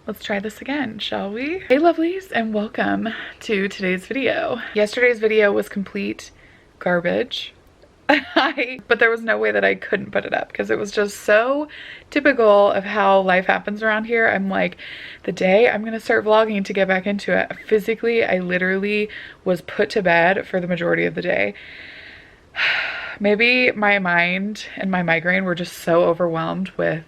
let's try this again, shall we? Hey lovelies, and welcome to today's video. Yesterday's video was complete garbage. But there was no way that I couldn't put it up because it was just so typical of how life happens around here. I'm like, the day I'm gonna start vlogging to get back into it, physically, I literally was put to bed for the majority of the day. Maybe my mind and my migraine were just so overwhelmed with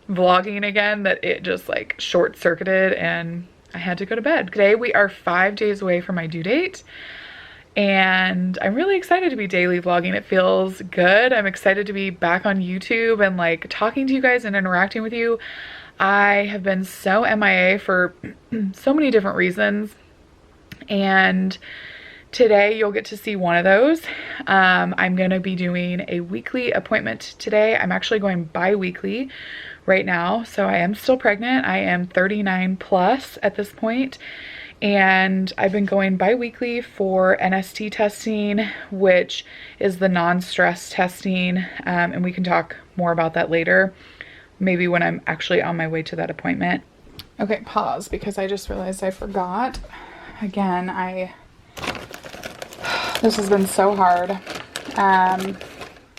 vlogging again that it just like short-circuited and I had to go to bed. Today we are 5 days away from my due date. And I'm really excited to be daily vlogging. It feels good. I'm excited to be back on YouTube and like talking to you guys and interacting with you. I have been so MIA for so many different reasons. And today you'll get to see one of those. I'm gonna be doing a weekly appointment today. I'm actually going bi-weekly right now. So I am still pregnant. I am 39 plus at this point. And I've been going bi-weekly for NST testing, which is the non-stress testing, and we can talk more about that later, maybe when I'm actually on my way to that appointment. Okay, pause, because I just realized I forgot. Again, this has been so hard.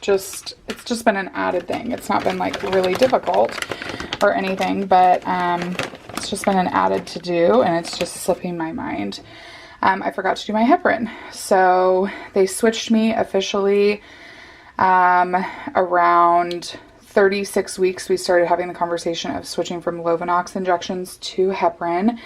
It's just been an added thing. It's not been like really difficult or anything, but it's just been an added to do and it's just slipping my mind. I forgot to do my heparin. So they switched me officially around 36 weeks. We started having the conversation of switching from Lovenox injections to heparin.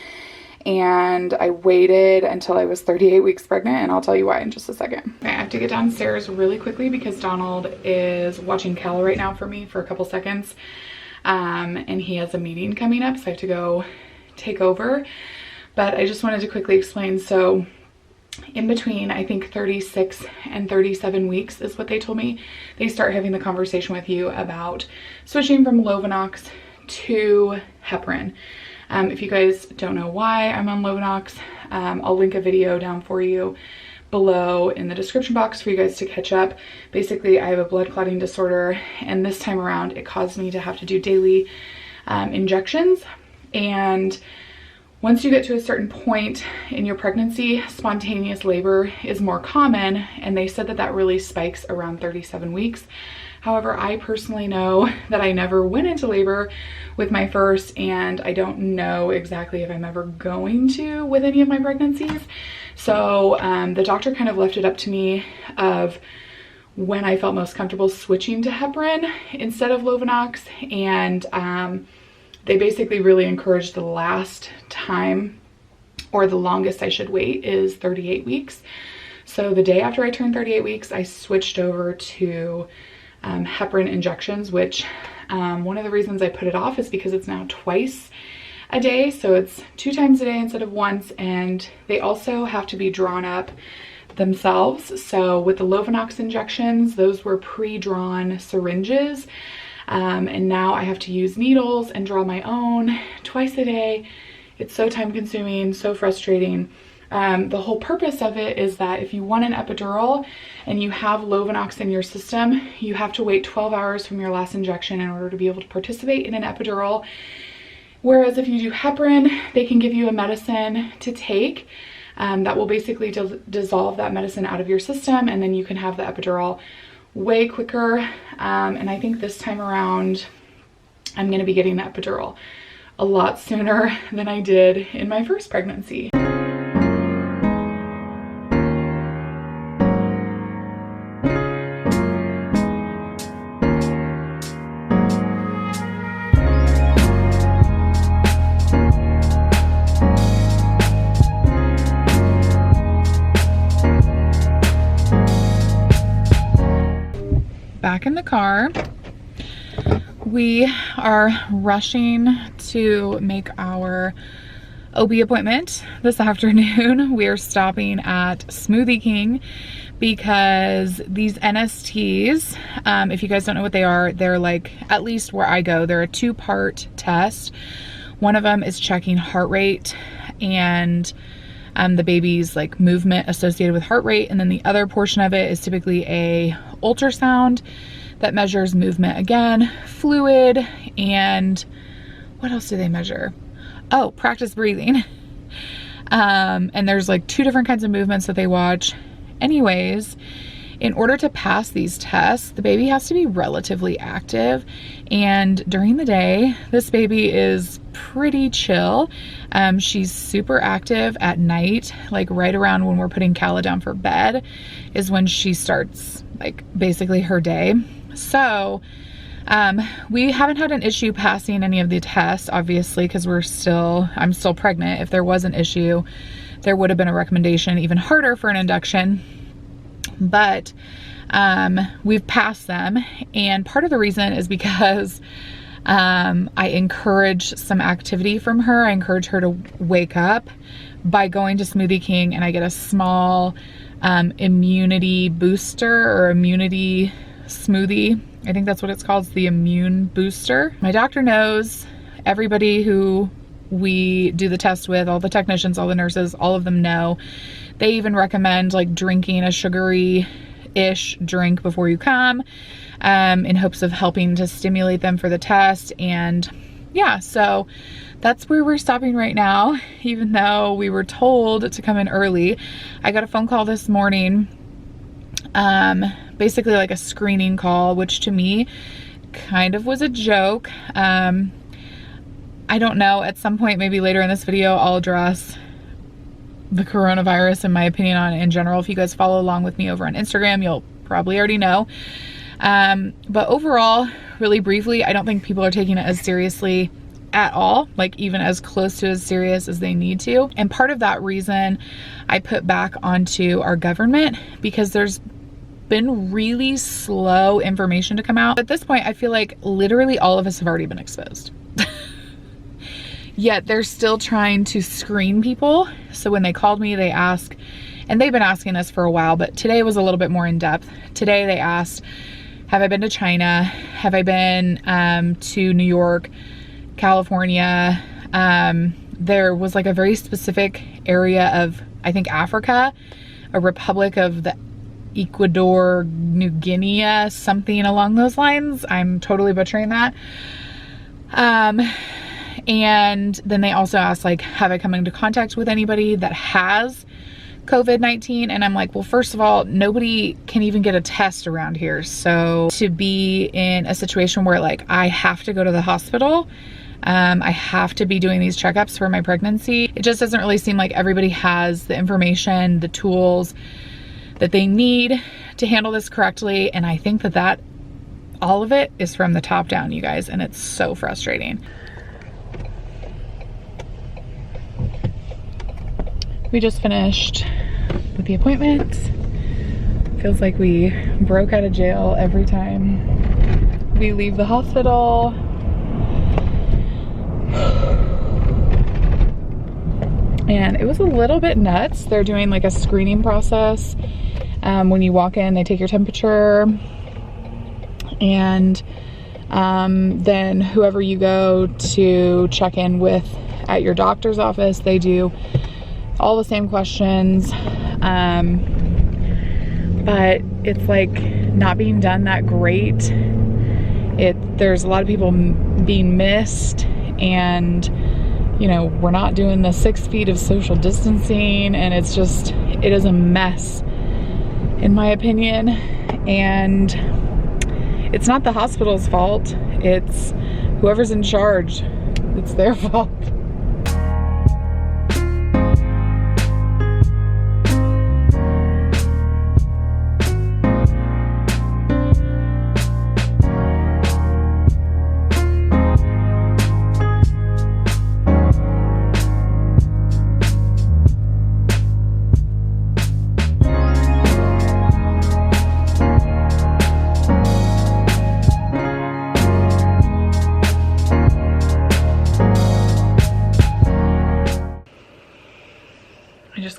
And I waited until I was 38 weeks pregnant, and I'll tell you why in just a second. Okay, I have to get downstairs really quickly because Donald is watching Cal right now for me for a couple seconds. And he has a meeting coming up, so I have to go take over. But I just wanted to quickly explain. So in between, I think 36 and 37 weeks is what they told me, they start having the conversation with you about switching from Lovenox to heparin. If you guys don't know why I'm on Lovenox, I'll link a video down for you below in the description box for you guys to catch up. Basically, I have a blood clotting disorder, and this time around it caused me to have to do daily injections. And once you get to a certain point in your pregnancy, spontaneous labor is more common, and they said that that really spikes around 37 weeks. However, I personally know that I never went into labor with my first, and I don't know exactly if I'm ever going to with any of my pregnancies. So the doctor kind of left it up to me of when I felt most comfortable switching to heparin instead of Lovenox. And they basically really encouraged the last time, or the longest I should wait, is 38 weeks. So the day after I turned 38 weeks, I switched over to heparin injections, which one of the reasons I put it off is because it's now twice a day. So it's 2 times a day instead of once, and they also have to be drawn up themselves. So with the Lovenox injections, those were pre-drawn syringes, and now I have to use needles and draw my own twice a day. It's so time consuming, so frustrating. The whole purpose of it is that if you want an epidural and you have Lovenox in your system, you have to wait 12 hours from your last injection in order to be able to participate in an epidural. Whereas if you do heparin, they can give you a medicine to take that will basically dissolve that medicine out of your system, and then you can have the epidural way quicker. And I think this time around, I'm going to be getting the epidural a lot sooner than I did in my first pregnancy. Back in the car, we are rushing to make our OB appointment this afternoon. We are stopping at Smoothie King because these NSTs, if you guys don't know what they are, they're like, at least where I go, they're a 2-part test. One of them is checking heart rate and the baby's like movement associated with heart rate, and then the other portion of it is typically a ultrasound that measures movement again, fluid, and what else do they measure? Oh, practice breathing. And there's like 2 different kinds of movements that they watch. Anyways, in order to pass these tests, the baby has to be relatively active. And during the day, this baby is pretty chill. She's super active at night, like right around when we're putting Kala down for bed is when she starts like basically her day. So we haven't had an issue passing any of the tests, obviously, because I'm still pregnant. If there was an issue, there would have been a recommendation even harder for an induction. But we've passed them, and part of the reason is because I encourage some activity from her. I encourage her to wake up by going to Smoothie King, and I get a small immunity booster or immunity smoothie. I think that's what it's called. It's the immune booster. My doctor knows. Everybody who we do the test with, all the technicians, all the nurses, all of them know. They even recommend like drinking a sugary-ish drink before you come, in hopes of helping to stimulate them for the test. And yeah, so that's where we're stopping right now, even though we were told to come in early. I got a phone call this morning, basically like a screening call, which to me kind of was a joke. I don't know, at some point, maybe later in this video, I'll address the coronavirus and my opinion on it in general. If you guys follow along with me over on Instagram, you'll probably already know. But overall, really briefly, I don't think people are taking it as seriously at all, like even as close to as serious as they need to. And part of that reason I put back onto our government, because there's been really slow information to come out. At this point, I feel like literally all of us have already been exposed. Yet they're still trying to screen people. So when they called me, they asked, and they've been asking us for a while, but today was a little bit more in depth. Today they asked, have I been to China? Have I been to New York, California? There was like a very specific area of, I think, Africa, a republic of the Ecuador, New Guinea, something along those lines. I'm totally butchering that. And then they also asked, like, have I come into contact with anybody that has COVID-19? And I'm like, well, first of all, nobody can even get a test around here. So to be in a situation where like I have to go to the hospital, I have to be doing these checkups for my pregnancy, it just doesn't really seem like everybody has the information, the tools that they need to handle this correctly. And I think that all of it is from the top down, you guys, and it's so frustrating. We just finished with the appointment. Feels like we broke out of jail every time we leave the hospital. And it was a little bit nuts. They're doing like a screening process. When you walk in, they take your temperature, and then whoever you go to check in with at your doctor's office, they do all the same questions, but it's like not being done that great. There's a lot of people being missed, and you know, we're not doing the 6 feet of social distancing, and it is a mess in my opinion. And it's not the hospital's fault, it's whoever's in charge, it's their fault.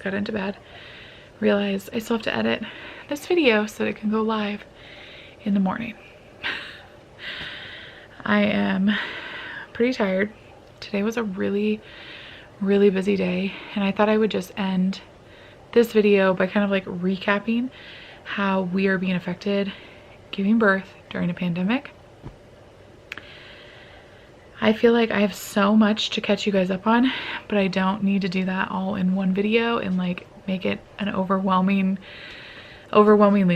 Got into bed, realized I still have to edit this video so that it can go live in the morning. I am pretty tired. Today was a really busy day, and I thought I would just end this video by kind of like recapping how we are being affected giving birth during a pandemic. I feel like I have so much to catch you guys up on, but I don't need to do that all in one video and like make it an overwhelmingly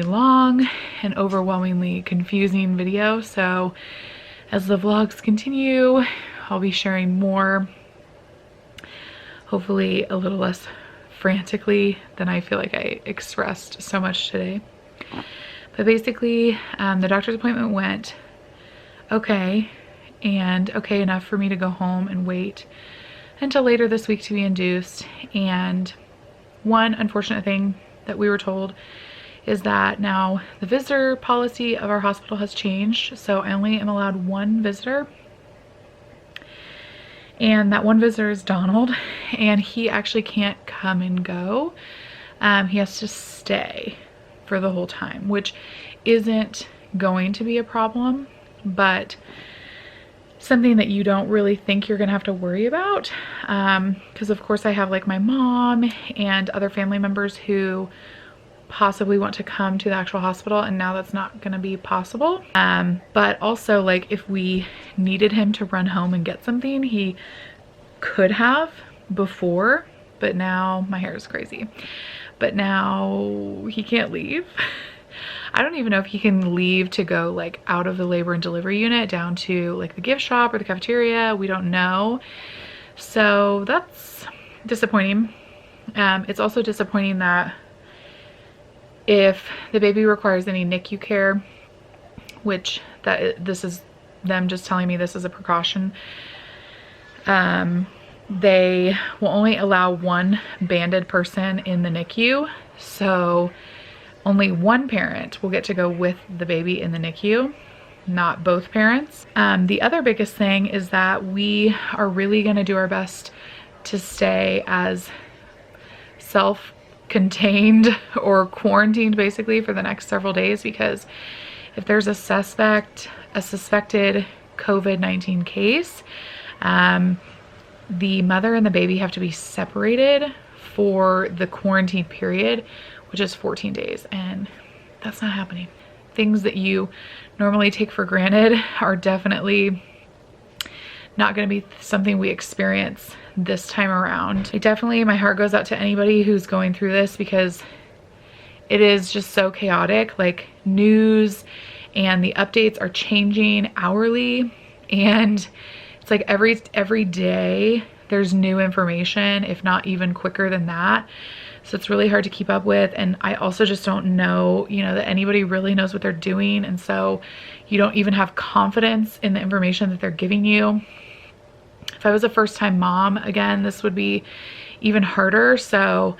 long and overwhelmingly confusing video. So as the vlogs continue, I'll be sharing more, hopefully a little less frantically than I feel like I expressed so much today. But basically, the doctor's appointment went okay, and okay enough for me to go home and wait until later this week to be induced. And one unfortunate thing that we were told is that now the visitor policy of our hospital has changed, so I only am allowed one visitor, and that one visitor is Donald, and he actually can't come and go. He has to stay for the whole time, which isn't going to be a problem, but something that you don't really think you're gonna have to worry about, because of course I have like my mom and other family members who possibly want to come to the actual hospital, and now that's not gonna be possible. But also, like, if we needed him to run home and get something, he could have before, but now my hair is crazy, but now he can't leave. I don't even know if he can leave to go like out of the labor and delivery unit down to like the gift shop or the cafeteria. We don't know. So that's disappointing. It's also disappointing that if the baby requires any NICU care, which this is them just telling me this is a precaution, they will only allow one banded person in the NICU. So only one parent will get to go with the baby in the NICU, not both parents. The other biggest thing is that we are really gonna do our best to stay as self-contained or quarantined basically for the next several days, because if there's a suspected COVID-19 case, the mother and the baby have to be separated for the quarantine period, which is 14 days, and that's not happening. Things that you normally take for granted are definitely not going to be something we experience this time around. My heart goes out to anybody who's going through this, because it is just so chaotic. Like, news and the updates are changing hourly, and it's like every day there's new information, if not even quicker than that. So it's really hard to keep up with. And I also just don't know, that anybody really knows what they're doing. And so you don't even have confidence in the information that they're giving you. If I was a first-time mom, again, this would be even harder. So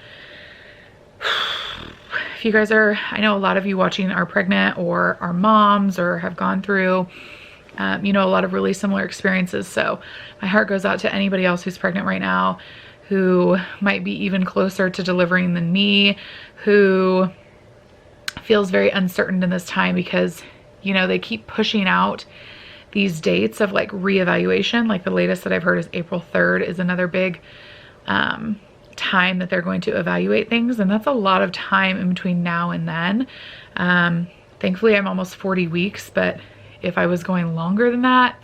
if you guys I know a lot of you watching are pregnant or are moms or have gone through, a lot of really similar experiences. So my heart goes out to anybody else who's pregnant right now, who might be even closer to delivering than me, who feels very uncertain in this time, because, they keep pushing out these dates of like reevaluation. Like the latest that I've heard is April 3rd is another big time that they're going to evaluate things. And that's a lot of time in between now and then. Thankfully, I'm almost 40 weeks, but if I was going longer than that,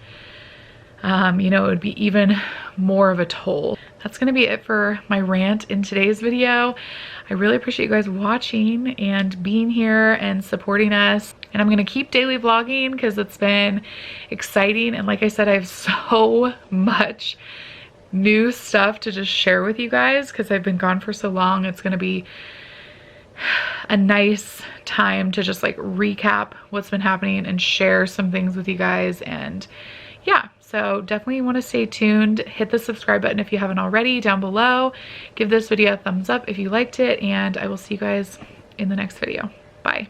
it would be even more of a toll. That's gonna be it for my rant in today's video. I really appreciate you guys watching and being here and supporting us. And I'm gonna keep daily vlogging because it's been exciting. And like I said, I have so much new stuff to just share with you guys because I've been gone for so long. It's gonna be a nice time to just like recap what's been happening and share some things with you guys. And yeah, so definitely want to stay tuned. Hit the subscribe button if you haven't already down below. Give this video a thumbs up if you liked it, and I will see you guys in the next video. Bye.